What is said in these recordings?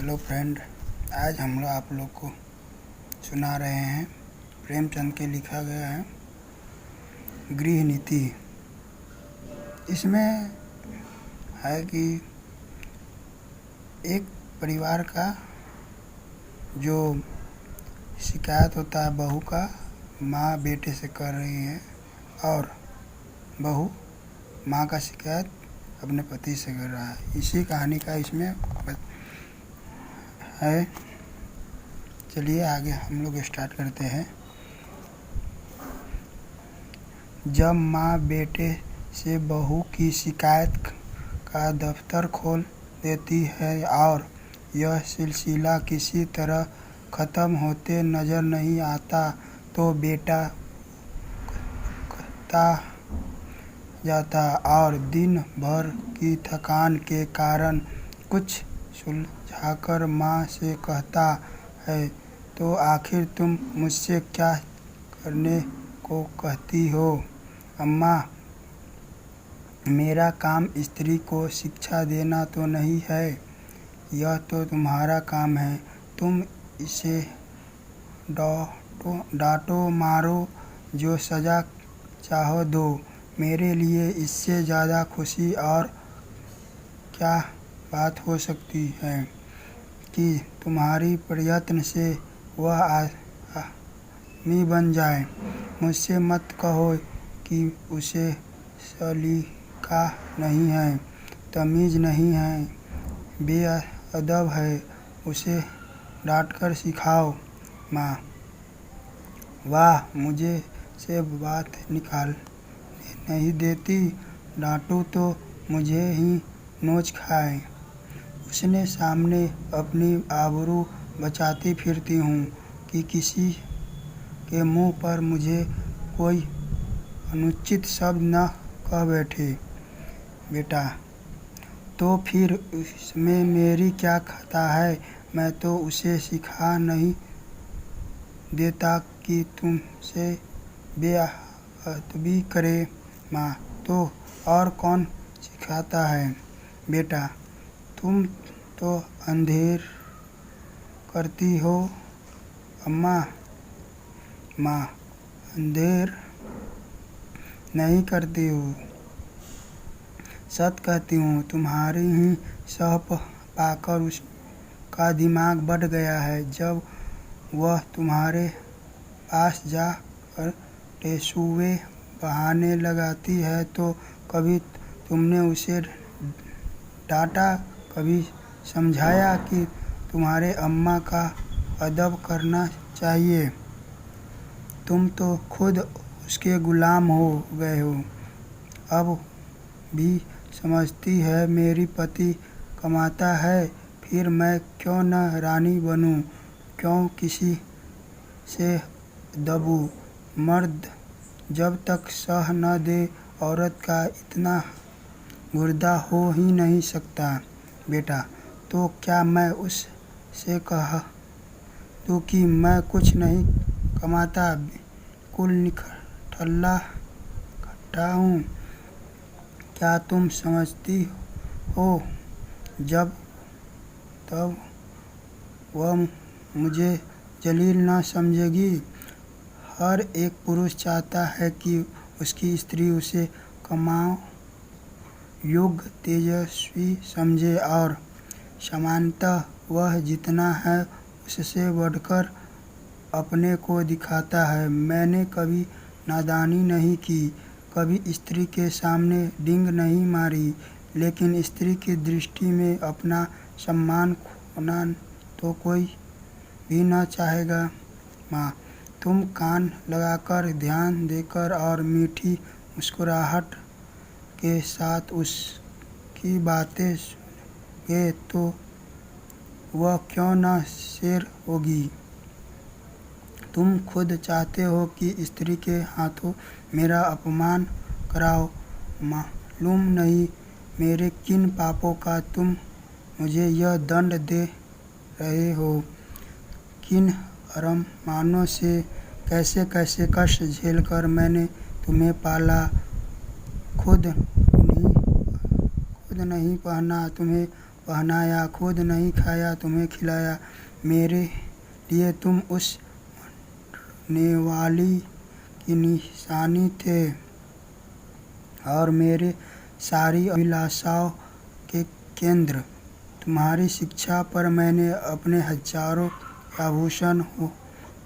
Hello friend, आज हम लोग आप लोग को सुना रहे हैं प्रेमचंद के लिखा गया है गृह नीति। इसमें है कि एक परिवार का जो शिकायत होता है बहू का, माँ बेटे से कर रही है और बहू माँ का शिकायत अपने पति से कर रहा है। इसी कहानी का इसमें है। चलिए आगे हम लोग स्टार्ट करते हैं। जब माँ बेटे से बहू की शिकायत का दफ्तर खोल देती है और यह सिलसिला किसी तरह ख़त्म होते नज़र नहीं आता तो बेटा उकता जाता और दिन भर की थकान के कारण कुछ सुलझाकर माँ से कहता है, तो आखिर तुम मुझसे क्या करने को कहती हो? अम्मा, मेरा काम स्त्री को शिक्षा देना तो नहीं है, यह तो तुम्हारा काम है। तुम इसे डांटो मारो, जो सज़ा चाहो दो। मेरे लिए इससे ज़्यादा खुशी और क्या बात हो सकती है कि तुम्हारी प्रयत्न से वह आदमी बन जाए। मुझसे मत कहो कि उसे सलीका नहीं है, तमीज़ नहीं है, बेअदब है। उसे डांटकर सिखाओ। माँ, वाह, मुझे से बात निकालने नहीं देती। डांटूं तो मुझे ही नोच खाए। उसने सामने अपनी आबरू बचाती फिरती हूँ कि किसी के मुंह पर मुझे कोई अनुचित शब्द न कह बैठे। बेटा, तो फिर इसमें मेरी क्या खता है? मैं तो उसे सिखा नहीं देता कि तुमसे बेअदबी करे। माँ, तो और कौन सिखाता है? बेटा, तुम तो अंधेर करती हो। अम्मा, माँ, अंधेर नहीं करती हूँ, सच कहती हूँ। तुम्हारी ही सह पाकर उसका दिमाग बढ़ गया है। जब वह तुम्हारे पास जा कर टेसुए बहाने लगाती है तो कभी तुमने उसे डांटा, कभी समझाया कि तुम्हारे अम्मा का अदब करना चाहिए। तुम तो खुद उसके गुलाम हो गए हो। अब भी समझती है मेरी पति कमाता है, फिर मैं क्यों न रानी बनूं? क्यों किसी से दबूं? मर्द जब तक सह न दे, औरत का इतना गुर्दा हो ही नहीं सकता। बेटा, तो क्या मैं उससे कह दूँ कि मैं कुछ नहीं कमाता, बिल्कुल निठल्ला खट्टा हूँ? क्या तुम समझती हो जब तब वह मुझे जलील न समझेगी? हर एक पुरुष चाहता है कि उसकी स्त्री उसे कमाओ योग्य, तेजस्वी समझे और सामान्यतः वह जितना है उससे बढ़कर अपने को दिखाता है। मैंने कभी नादानी नहीं की, कभी स्त्री के सामने डींग नहीं मारी, लेकिन स्त्री की दृष्टि में अपना सम्मान खोना तो कोई भी न चाहेगा। माँ, तुम कान लगाकर, ध्यान देकर और मीठी मुस्कुराहट के साथ उसकी बातें सुनोगे तो वह क्यों न शेर होगी। तुम खुद चाहते हो कि स्त्री के हाथों मेरा अपमान कराओ। मालूम नहीं मेरे किन पापों का तुम मुझे यह दंड दे रहे हो, किन अरमानों से कैसे कैसे कष्ट झेलकर मैंने तुम्हें पाला। खुद नहीं पहना, तुम्हें पहनाया, खुद नहीं खाया, तुम्हें खिलाया। मेरे लिए तुम उस नेवाली की निशानी थे और मेरे सारी अभिलाषाओं के केंद्र। तुम्हारी शिक्षा पर मैंने अपने हजारों आभूषण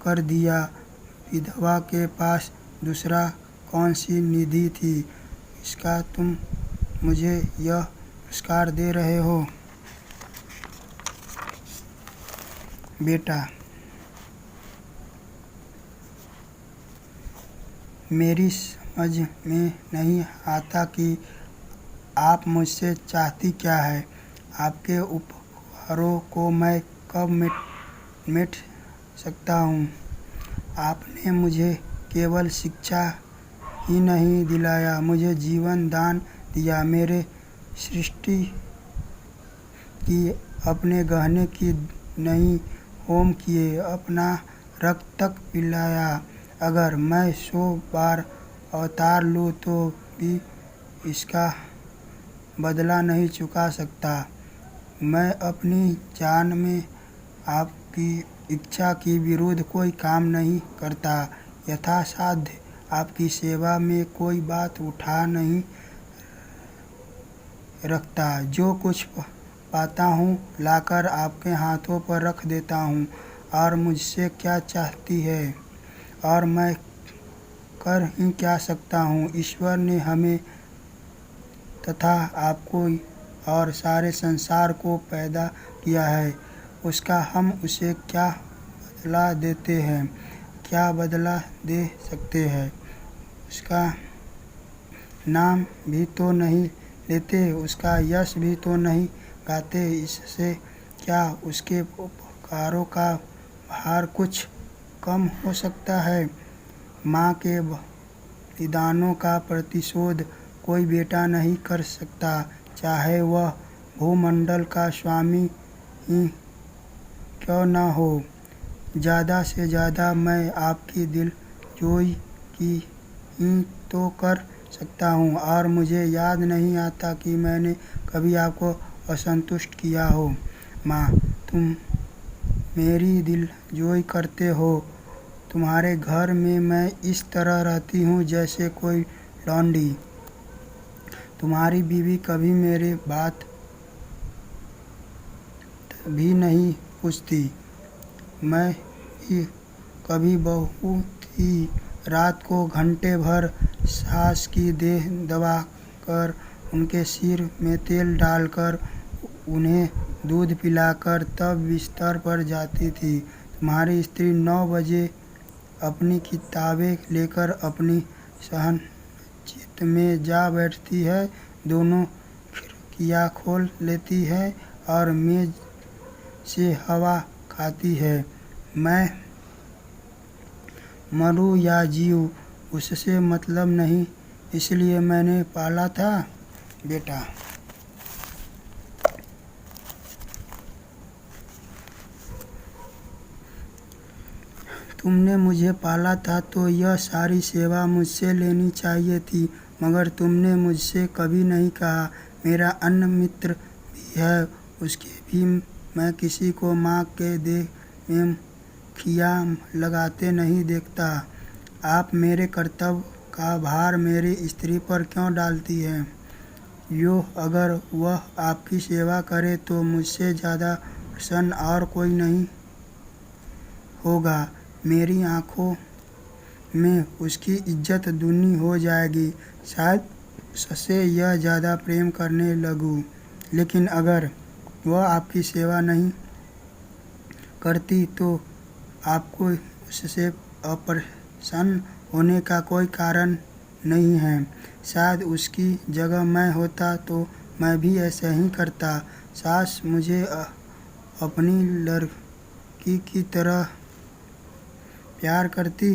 कर दिया। विधवा के पास दूसरा कौन सी निधि थी, इसका तुम मुझे यह पुरस्कार दे रहे हो। बेटा, मेरी समझ में नहीं आता कि आप मुझसे चाहती क्या है। आपके उपहारों को मैं कब मिट सकता हूँ। आपने मुझे केवल शिक्षा ही नहीं दिलाया, मुझे जीवन दान दिया। मेरे सृष्टि की अपने गहने की नहीं होम किए, अपना रक्त तक पिलाया। अगर मैं 100 बार अवतार लूँ तो भी इसका बदला नहीं चुका सकता। मैं अपनी जान में आपकी इच्छा के विरुद्ध कोई काम नहीं करता। यथासाध्य आपकी सेवा में कोई बात उठा नहीं रखता। जो कुछ पाता हूँ लाकर आपके हाथों पर रख देता हूँ। और मुझसे क्या चाहती है, और मैं कर ही क्या सकता हूँ। ईश्वर ने हमें तथा आपको और सारे संसार को पैदा किया है, उसका हम उसे क्या बदला देते हैं, क्या बदला दे सकते हैं। उसका नाम भी तो नहीं लेते, उसका यश भी तो नहीं गाते। इससे क्या उसके उपकारों का भार कुछ कम हो सकता है। माँ के बलिदानों का प्रतिशोध कोई बेटा नहीं कर सकता, चाहे वह भूमंडल का स्वामी ही क्यों न हो। ज़्यादा से ज़्यादा मैं आपकी दिलजोई की ही तो कर सकता हूँ, और मुझे याद नहीं आता कि मैंने कभी आपको असंतुष्ट किया हो। माँ, तुम मेरी दिलजोई करते हो। तुम्हारे घर में मैं इस तरह रहती हूँ जैसे कोई लौंडी। तुम्हारी बीवी कभी मेरे बात भी नहीं पूछती। मैं भी कभी बहुत ही रात को घंटे भर सास की देह दबाकर, उनके सिर में तेल डालकर, उन्हें दूध पिलाकर तब बिस्तर पर जाती थी। तुम्हारी स्त्री 9 बजे अपनी किताबें लेकर अपनी शयनचित में जा बैठती है, दोनों खिड़कियाँ खोल लेती है और मेज से हवा खाती है। मैं मरूं या जीऊं उससे मतलब नहीं, इसलिए मैंने पाला था। बेटा, तुमने मुझे पाला था तो यह सारी सेवा मुझसे लेनी चाहिए थी, मगर तुमने मुझसे कभी नहीं कहा। मेरा अन्य मित्र भी है, उसके भी मैं किसी को माँ के देह में खिया लगाते नहीं देखता। आप मेरे कर्तव्य का भार मेरी स्त्री पर क्यों डालती हैं। अगर वह आपकी सेवा करे तो मुझसे ज़्यादा प्रसन्न और कोई नहीं होगा। मेरी आँखों में उसकी इज्जत दूनी हो जाएगी, शायद उससे यह ज़्यादा प्रेम करने लगूं। लेकिन अगर वह आपकी सेवा नहीं करती तो आपको उससे अप्रसन्न होने का कोई कारण नहीं है। शायद उसकी जगह मैं होता तो मैं भी ऐसा ही करता। सास मुझे अपनी लड़की की तरह प्यार करती